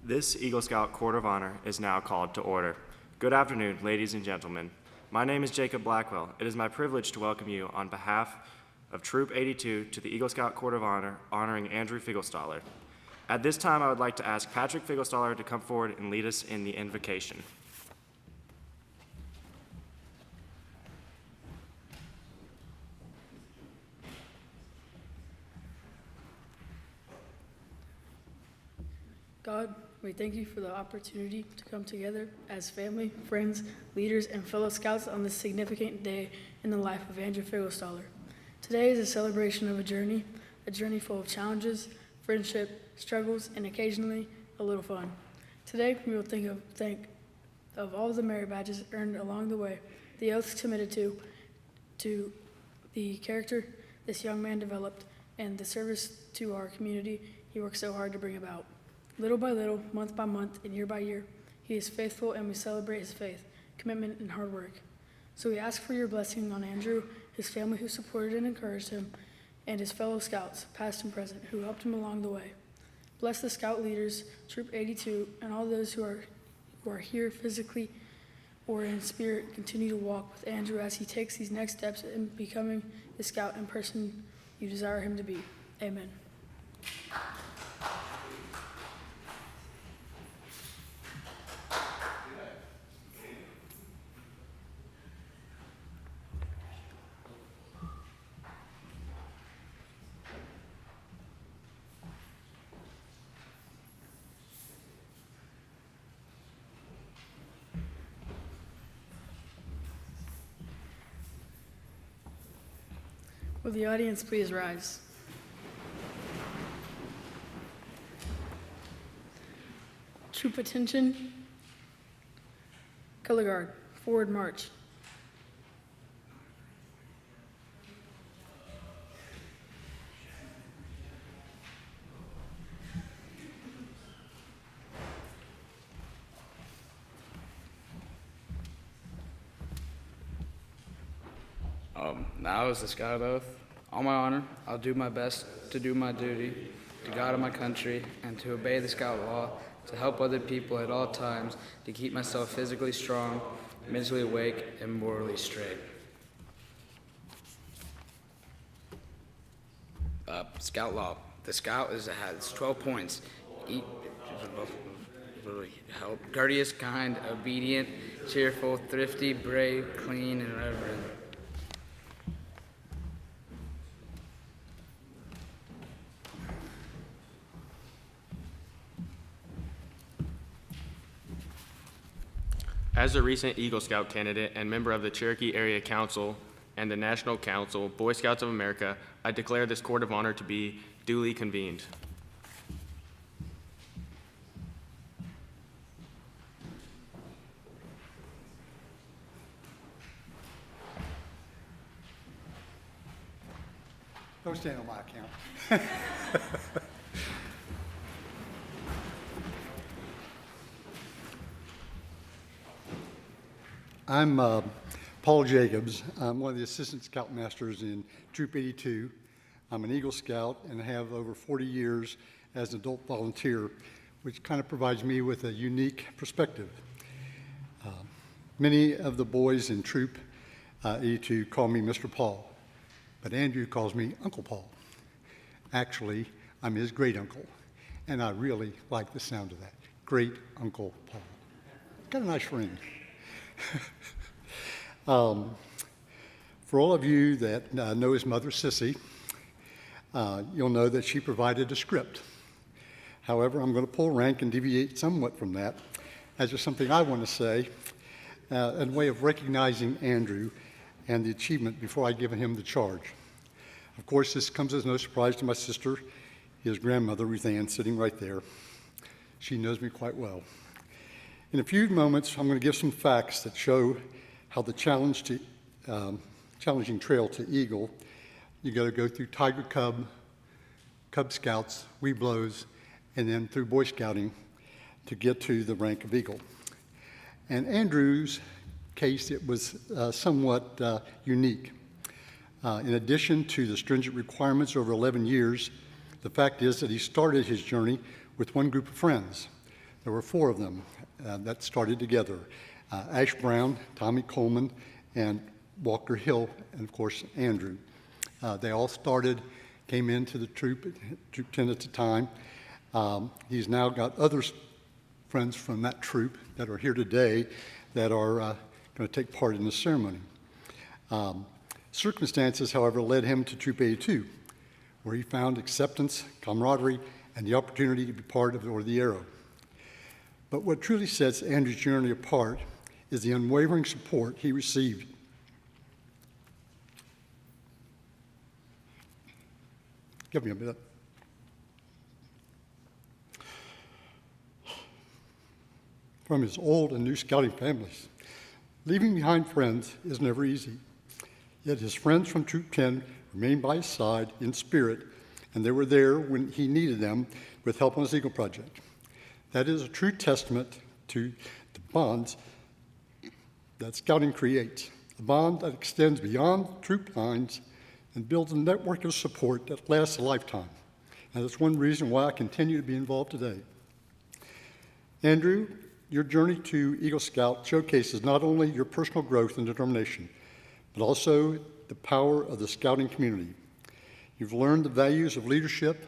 This Eagle Scout Court of Honor is now called to order. Good afternoon, ladies and gentlemen. My name is Jacob Blackwell. It is my privilege to welcome you on behalf of Troop 82 to the Eagle Scout Court of Honor, honoring Andrew Figlestahler. At this time, I would like to ask Patrick Figlestahler to come forward and lead us in the invocation. God, we thank you for the opportunity to come together as family, friends, leaders, and fellow scouts on this significant day in the life of Andrew Figlestahler. Today is a celebration of a journey full of challenges, friendship, struggles, and occasionally a little fun. Today, we will think of all the merit badges earned along the way, the oaths committed to the character this young man developed, and the service to our community he worked so hard to bring about. Little by little, month by month, and year by year, he is faithful, and we celebrate his faith, commitment, and hard work. So we ask for your blessing on Andrew, his family who supported and encouraged him, and his fellow scouts, past and present, who helped him along the way. Bless the scout leaders, Troop 82, and all those who are here physically or in spirit. Continue to walk with Andrew as he takes these next steps in becoming the scout and person you desire him to be. Amen. Will the audience please rise? Troop attention. Color guard, forward march. Now is the scout oath. On my honor, I'll do my best to do my duty to God and my country and to obey the scout law, to help other people at all times, to keep myself physically strong, mentally awake, and morally straight. Scout law. The scout has 12 points. Courteous, kind, obedient, cheerful, thrifty, brave, clean, and reverent. As a recent Eagle Scout candidate and member of the Cherokee Area Council and the National Council, Boy Scouts of America, I declare this Court of Honor to be duly convened. Don't stand on my account. I'm Paul Jacobs. I'm one of the assistant scoutmasters in Troop 82. I'm an Eagle Scout and have over 40 years as an adult volunteer, which kind of provides me with a unique perspective. Many of the boys in Troop 82 call me Mr. Paul, but Andrew calls me Uncle Paul. Actually, I'm his great uncle, and I really like the sound of that. Great Uncle Paul. Got a nice ring. For all of you that know his mother, Sissy, you'll know that she provided a script. However, I'm going to pull rank and deviate somewhat from that, as there's something I want to say in way of recognizing Andrew and the achievement before I give him the charge. Of course, this comes as no surprise to my sister, his grandmother, Ruth Ann, sitting right there. She knows me quite well. In a few moments, I'm going to give some facts that show how the challenging trail to Eagle, you got to go through Tiger Cub, Cub Scouts, Webelos, and then through Boy Scouting to get to the rank of Eagle. In Andrew's case, it was somewhat unique. In addition to the stringent requirements over 11 years, the fact is that he started his journey with one group of friends. There were four of them that started together. Ash Brown, Tommy Coleman, and Walker Hill, and of course, Andrew. They all came into the troop 10 at a time. He's now got other friends from that troop that are here today that are going to take part in the ceremony. Circumstances, however, led him to Troop 82, where he found acceptance, camaraderie, and the opportunity to be part of the Arrow. But what truly sets Andrew's journey apart is the unwavering support he received. Give me a minute. From his old and new scouting families. Leaving behind friends is never easy. Yet his friends from Troop 10 remained by his side in spirit, and they were there when he needed them with help on his Eagle Project. That is a true testament to the bonds that scouting creates, a bond that extends beyond troop lines and builds a network of support that lasts a lifetime. And that's one reason why I continue to be involved today. Andrew, your journey to Eagle Scout showcases not only your personal growth and determination, but also the power of the scouting community. You've learned the values of leadership,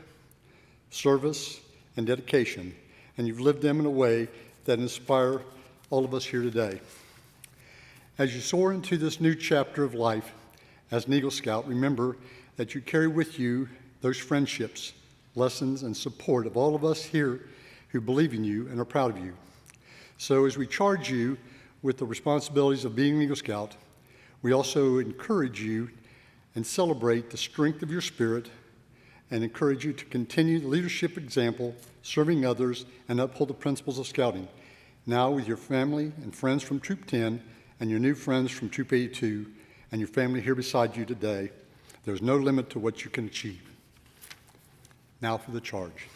service, and dedication, and you've lived them in a way that inspire all of us here today. As you soar into this new chapter of life as an Eagle Scout, remember that you carry with you those friendships, lessons, and support of all of us here who believe in you and are proud of you. So as we charge you with the responsibilities of being an Eagle Scout, we also encourage you and celebrate the strength of your spirit and encourage you to continue the leadership example, serving others, and uphold the principles of scouting. Now with your family and friends from Troop 10 and your new friends from Troop 82 and your family here beside you today, there's no limit to what you can achieve. Now for the charge.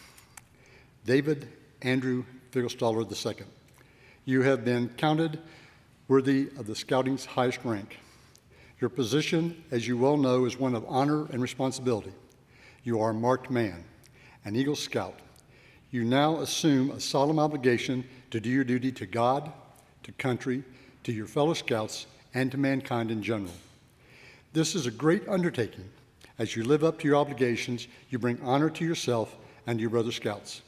David Andrew Figlestahler II, you have been counted worthy of the scouting's highest rank. Your position, as you well know, is one of honor and responsibility. You are a marked man, an Eagle Scout. You now assume a solemn obligation to do your duty to God, to country, to your fellow Scouts, and to mankind in general. This is a great undertaking. As you live up to your obligations, you bring honor to yourself and to your brother Scouts.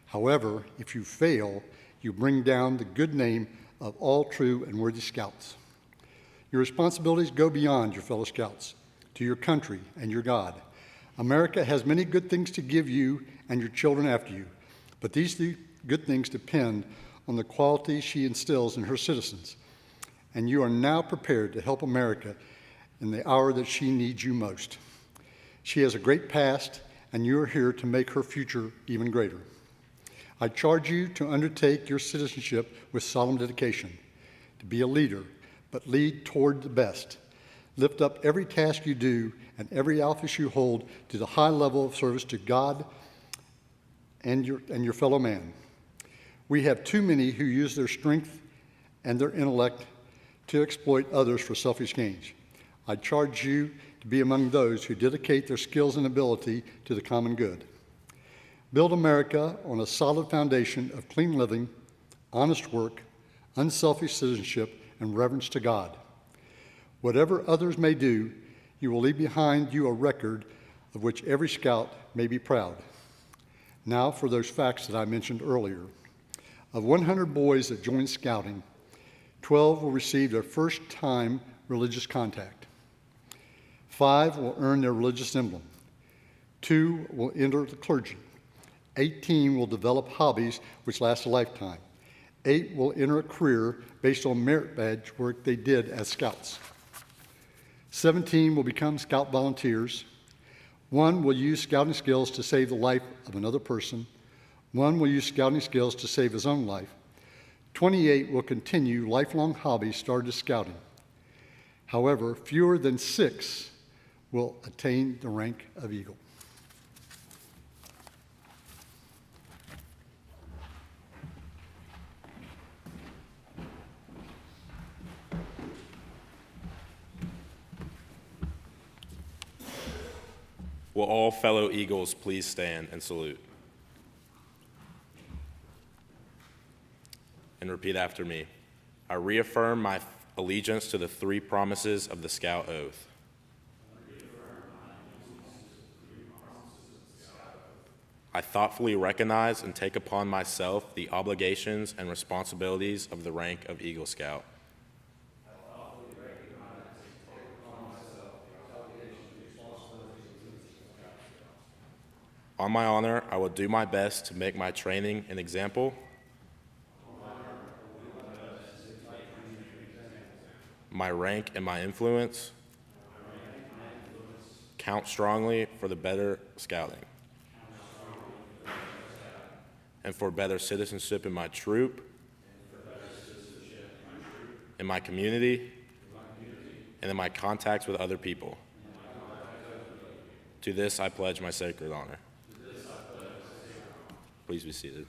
However, if you fail, you bring down the good name of all true and worthy Scouts. Your responsibilities go beyond your fellow Scouts, to your country and your God. America has many good things to give you and your children after you, but these good things depend on the quality she instills in her citizens. And you are now prepared to help America in the hour that she needs you most. She has a great past, and you are here to make her future even greater. I charge you to undertake your citizenship with solemn dedication, to be a leader, but lead toward the best. Lift up every task you do and every office you hold to the high level of service to God and your fellow man. We have too many who use their strength and their intellect to exploit others for selfish gains. I charge you to be among those who dedicate their skills and ability to the common good. Build America on a solid foundation of clean living, honest work, unselfish citizenship, and reverence to God. Whatever others may do, you will leave behind you a record of which every Scout may be proud. Now for those facts that I mentioned earlier. Of 100 boys that joined Scouting, 12 will receive their first time religious contact. 5 will earn their religious emblem. 2 will enter the clergy. 18 will develop hobbies which last a lifetime. 8 will enter a career based on merit badge work they did as Scouts. 17 will become Scout volunteers. 1 will use scouting skills to save the life of another person. 1 will use scouting skills to save his own life. 28 will continue lifelong hobbies started as scouting. However, fewer than 6 will attain the rank of Eagle. Will all fellow Eagles please stand and salute? and repeat after me. I reaffirm my allegiance to the three promises of the Scout Oath. I thoughtfully recognize and take upon myself the obligations and responsibilities of the rank of Eagle Scout. On my honor, I will do my best to make my training an example. My rank and my influence count strongly for the better scouting and for better citizenship in my troop, in my community, and in my contacts with other people. To this I pledge my sacred honor. Please be seated.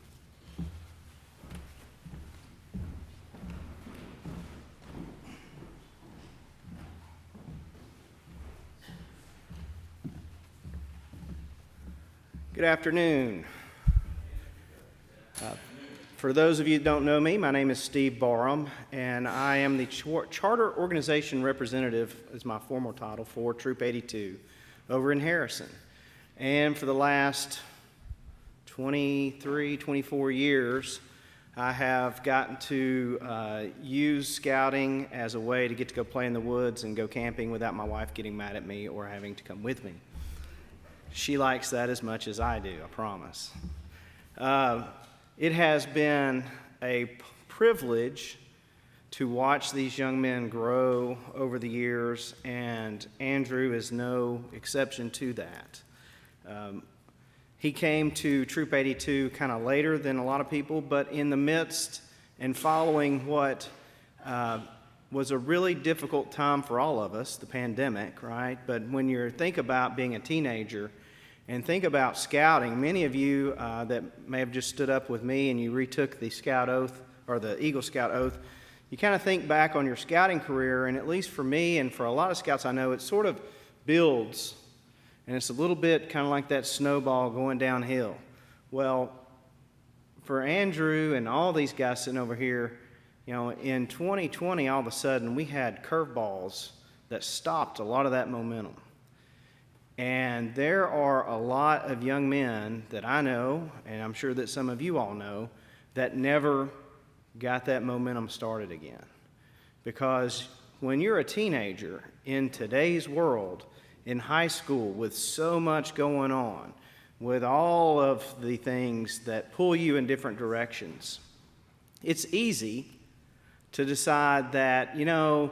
Good afternoon. For those of you that don't know me, my name is Steve Barham, and I am the Charter Organization Representative, is my formal title, for Troop 82 over in Harrison. And for the last 23, 24 years, I have gotten to use scouting as a way to get to go play in the woods and go camping without my wife getting mad at me or having to come with me. She likes that as much as I do, I promise. It has been a privilege to watch these young men grow over the years, and Andrew is no exception to that. He came to Troop 82 kind of later than a lot of people, but in the midst and following what was a really difficult time for all of us, the pandemic, right? But when you think about being a teenager and think about scouting, many of you that may have just stood up with me and you retook the Scout Oath or the Eagle Scout Oath, you kind of think back on your scouting career, and at least for me and for a lot of scouts I know, it sort of builds, and it's a little bit kind of like that snowball going downhill. Well, for Andrew and all these guys sitting over here, you know, in 2020, all of a sudden, we had curveballs that stopped a lot of that momentum. And there are a lot of young men that I know, and I'm sure that some of you all know, that never got that momentum started again. Because when you're a teenager in today's world, in high school, with so much going on, with all of the things that pull you in different directions, it's easy to decide that, you know,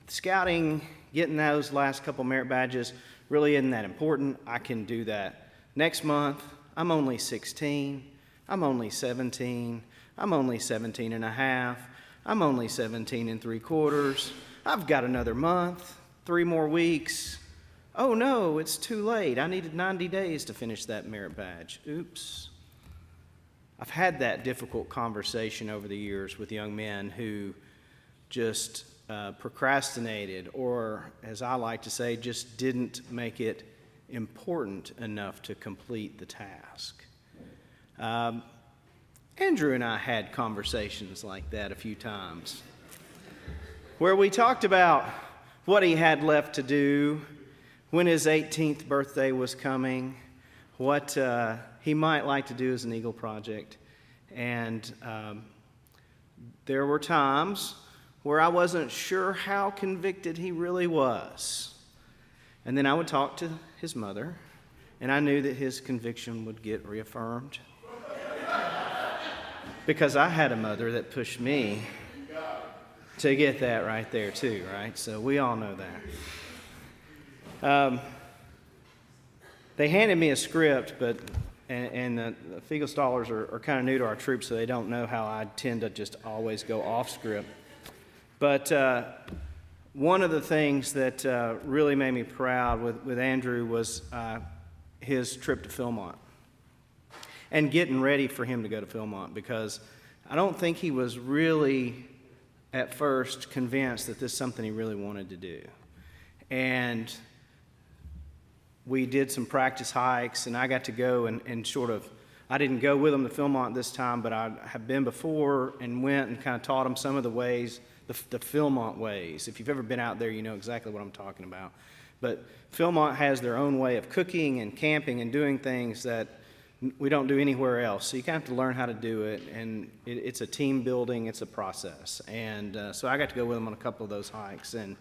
scouting, getting those last couple merit badges, really isn't that important. I can do that next month. I'm only 16. I'm only 17. I'm only 17 and a half. I'm only 17 and 3/4. I've got another month, 3 more weeks. Oh no, it's too late. I needed 90 days to finish that merit badge. Oops. I've had that difficult conversation over the years with young men who just procrastinated, or as I like to say, just didn't make it important enough to complete the task. Andrew and I had conversations like that a few times where we talked about what he had left to do, when his 18th birthday was coming, what he might like to do as an Eagle Project. And there were times where I wasn't sure how convicted he really was. And then I would talk to his mother, and I knew that his conviction would get reaffirmed. Because I had a mother that pushed me to get that right there too, right? So we all know that. They handed me a script, but and the Figlestahlers are kind of new to our troop, so they don't know how I tend to just always go off script. But one of the things that really made me proud with Andrew was his trip to Philmont and getting ready for him to go to Philmont, because I don't think he was really at first convinced that this is something he really wanted to do. And we did some practice hikes, and I got to go and sort of I didn't go with them to Philmont this time, but I have been before and went and kind of taught them some of the ways, the Philmont ways. If you've ever been out there, you know exactly what I'm talking about. But Philmont has their own way of cooking and camping and doing things that we don't do anywhere else. So you kind of have to learn how to do it, and it's a team building, it's a process. And so I got to go with them on a couple of those hikes, and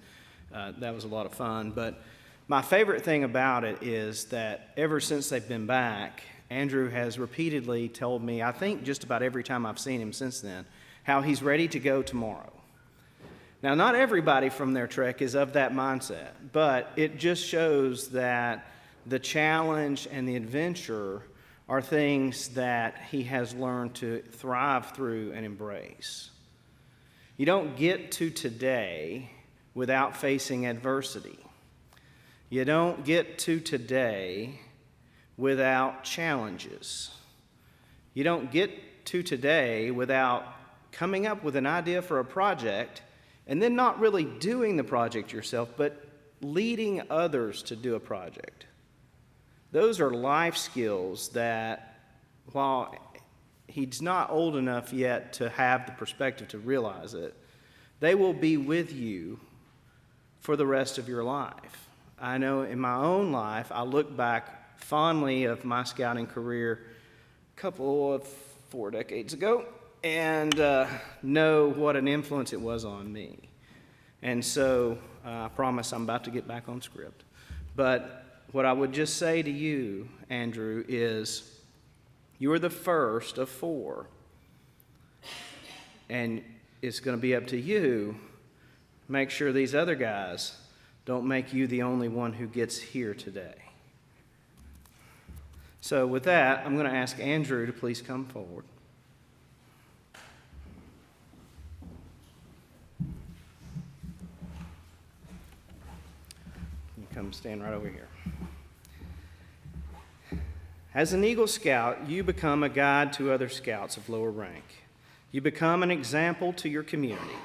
that was a lot of fun. But my favorite thing about it is that ever since they've been back, Andrew has repeatedly told me, I think just about every time I've seen him since then, how he's ready to go tomorrow. Now, not everybody from their trek is of that mindset, but it just shows that the challenge and the adventure are things that he has learned to thrive through and embrace. You don't get to today without facing adversity. You don't get to today without challenges. You don't get to today without coming up with an idea for a project and then not really doing the project yourself, but leading others to do a project. Those are life skills that, while he's not old enough yet to have the perspective to realize it, they will be with you for the rest of your life. I know in my own life, I look back fondly of my scouting career a couple of 4 decades ago and know what an influence it was on me. And so I promise I'm about to get back on script. But what I would just say to you, Andrew, is you are the first of 4. And it's going to be up to you. Make sure these other guys don't make you the only one who gets here today. So with that, I'm going to ask Andrew to please come forward. You come stand right over here. As an Eagle Scout, you become a guide to other scouts of lower rank. You become an example to your community.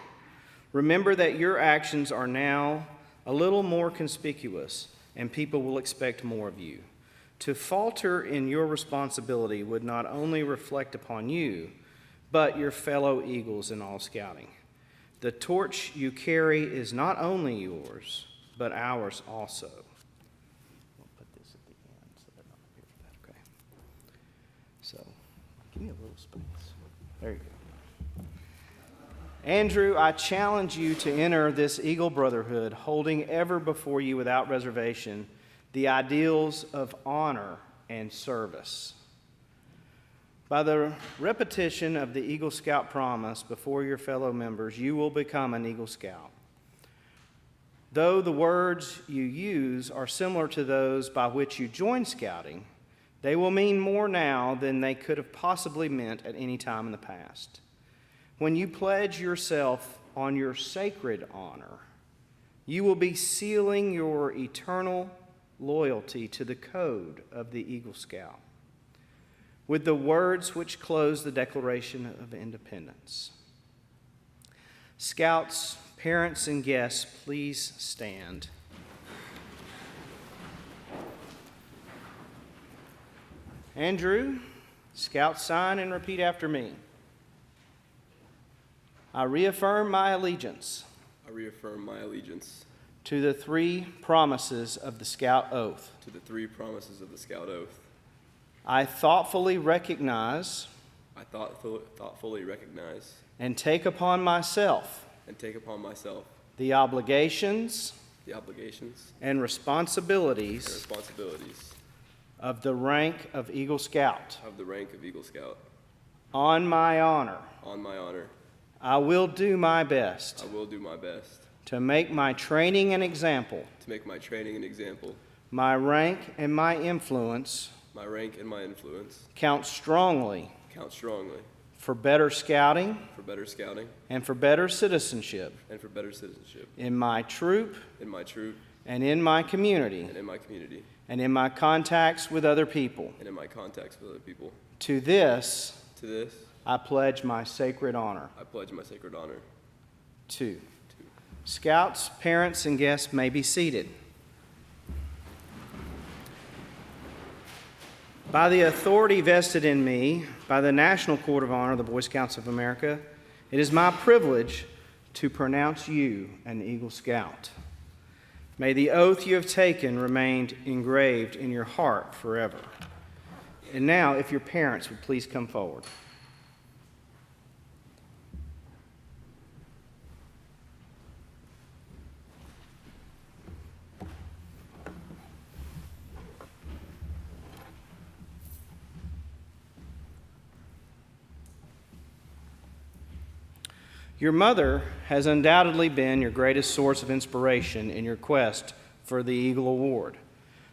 Remember that your actions are now a little more conspicuous, and people will expect more of you. To falter in your responsibility would not only reflect upon you, but your fellow Eagles in all scouting. The torch you carry is not only yours, but ours also. We'll put this at the end so they're not here for that, okay? So, give me a little space. There you go. Andrew, I challenge you to enter this Eagle Brotherhood, holding ever before you without reservation the ideals of honor and service. By the repetition of the Eagle Scout promise before your fellow members, you will become an Eagle Scout. Though the words you use are similar to those by which you joined scouting, they will mean more now than they could have possibly meant at any time in the past. When you pledge yourself on your sacred honor, you will be sealing your eternal loyalty to the code of the Eagle Scout with the words which close the Declaration of Independence. Scouts, parents, and guests, please stand. Andrew, Scout sign and repeat after me. I reaffirm my allegiance. I reaffirm my allegiance to the 3 promises of the Scout Oath. to the 3 promises of the Scout Oath. I thoughtfully recognize I thoughtfully recognize and take upon myself and take upon myself the obligations the obligations and and responsibilities responsibilities of the rank of Eagle Scout. of the rank of Eagle Scout. On my honor, On my honor, I will do my best I will do my best to make my training an example, to make my training an example, my rank and my influence my rank and my influence count strongly count strongly for better scouting for better scouting and for better citizenship and for better citizenship in my troop in my troop and in my community and in my community and in my contacts with other people. and in my contacts with other people. To this, To this, I pledge my sacred honor. I pledge my sacred honor. 2. Scouts, parents, and guests may be seated. By the authority vested in me by the National Court of Honor of the Boy Scouts of America, it is my privilege to pronounce you an Eagle Scout. May the oath you have taken remain engraved in your heart forever. And now, if your parents would please come forward. Your mother has undoubtedly been your greatest source of inspiration in your quest for the Eagle Award.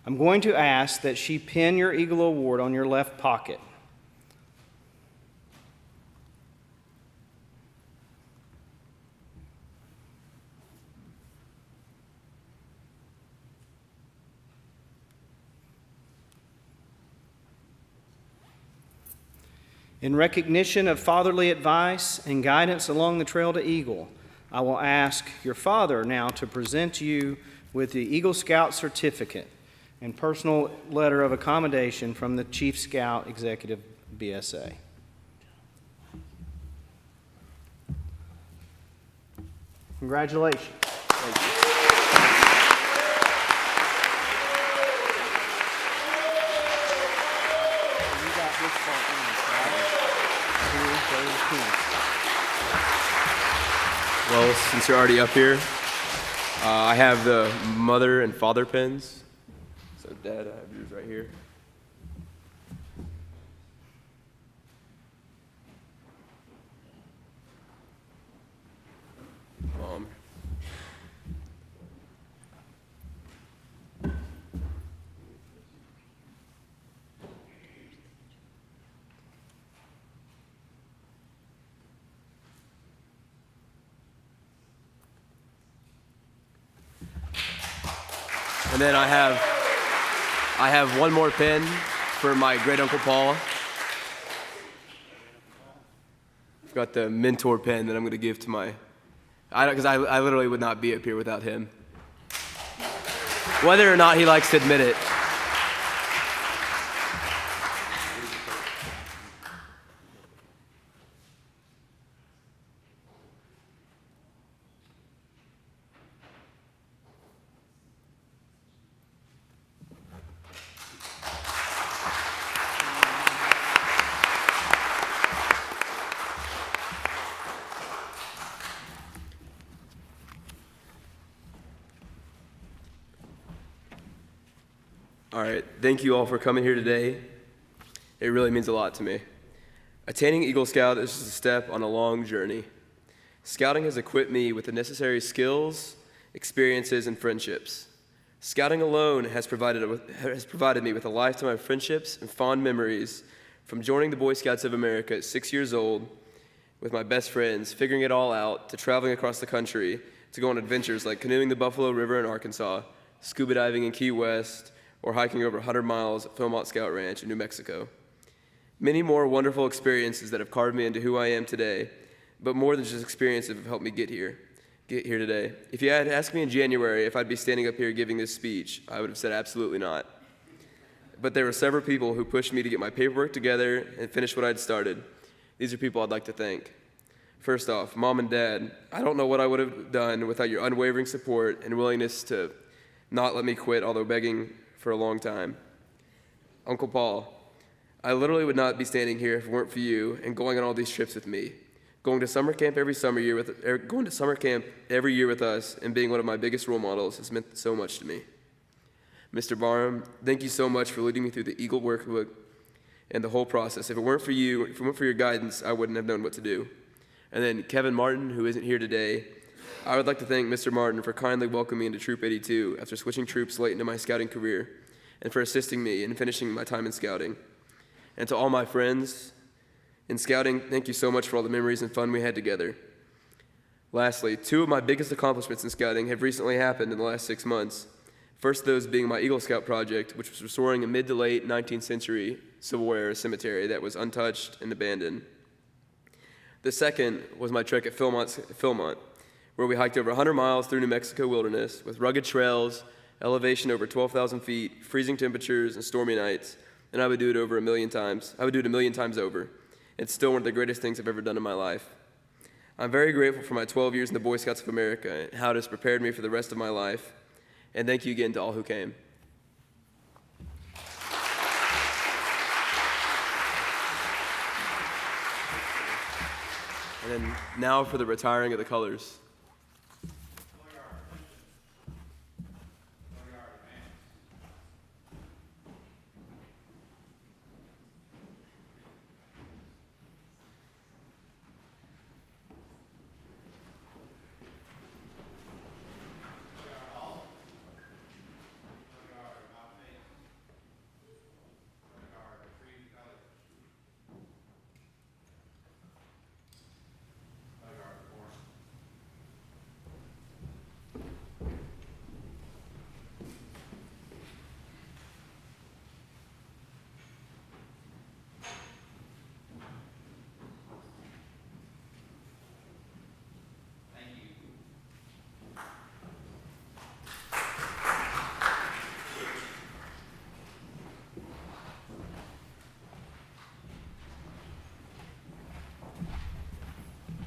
I'm going to ask that she pin your Eagle Award on your left pocket. In recognition of fatherly advice and guidance along the trail to Eagle, I will ask your father now to present you with the Eagle Scout certificate and personal letter of accommodation from the Chief Scout Executive BSA. Congratulations. Well, since you're already up here, I have the mother and father pins. So, Dad, I have yours right here. Mom. And then I have one more pin for my great uncle Paul. I've got the mentor pin that I'm going to give to because I literally would not be up here without him, whether or not he likes to admit it. All right, thank you all for coming here today. It really means a lot to me. Attaining Eagle Scout is just a step on a long journey. Scouting has equipped me with the necessary skills, experiences, and friendships. Scouting alone has provided me with a lifetime of friendships and fond memories from joining the Boy Scouts of America at 6 years old with my best friends, figuring it all out, to traveling across the country, to go on adventures like canoeing the Buffalo River in Arkansas, scuba diving in Key West, or hiking over 100 miles at Philmont Scout Ranch in New Mexico. Many more wonderful experiences that have carved me into who I am today, but more than just experiences have helped me get here today. If you had asked me in January if I'd be standing up here giving this speech, I would have said absolutely not. But there were several people who pushed me to get my paperwork together and finish what I'd started. These are people I'd like to thank. First off, Mom and Dad, I don't know what I would have done without your unwavering support and willingness to not let me quit, although begging for a long time. Uncle Paul, I literally would not be standing here if it weren't for you and going on all these trips with me. Going to summer camp every year with us and being one of my biggest role models has meant so much to me. Mr. Barham, thank you so much for leading me through the Eagle workbook and the whole process. If it weren't for you, if it weren't for your guidance, I wouldn't have known what to do. And then Kevin Martin, who isn't here today, I would like to thank Mr. Martin for kindly welcoming me into Troop 82 after switching troops late into my scouting career, and for assisting me in finishing my time in scouting. And to all my friends in scouting, thank you so much for all the memories and fun we had together. Lastly, two of my biggest accomplishments in scouting have recently happened in the last 6 months. First of those being my Eagle Scout project, which was restoring a mid to late 19th century Civil War cemetery that was untouched and abandoned. The second was my trek at Philmont, where we hiked over 100 miles through New Mexico wilderness with rugged trails, elevation over 12,000 feet, freezing temperatures, and stormy nights, and I would do it over a million times. I would do it a million times over. It's still one of the greatest things I've ever done in my life. I'm very grateful for my 12 years in the Boy Scouts of America and how it has prepared me for the rest of my life. And thank you again to all who came. And then now for the retiring of the colors.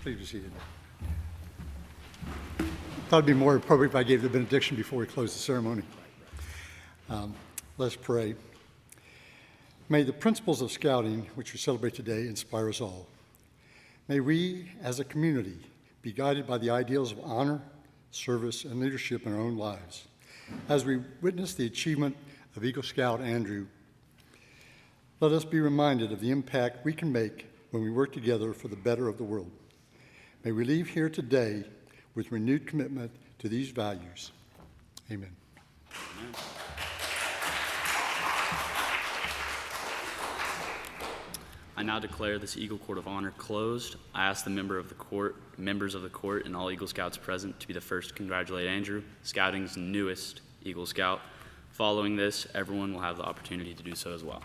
Please be seated. Thought it'd be more appropriate if I gave the benediction before we close the ceremony. Let's pray. May the principles of scouting, which we celebrate today, inspire us all. May we, as a community, be guided by the ideals of honor, service, and leadership in our own lives. As we witness the achievement of Eagle Scout Andrew, let us be reminded of the impact we can make when we work together for the better of the world. May we leave here today with renewed commitment to these values. Amen. Amen. I now declare this Eagle Court of Honor closed. I ask the members of the court, and all Eagle Scouts present to be the first to congratulate Andrew, Scouting's newest Eagle Scout. Following this, everyone will have the opportunity to do so as well.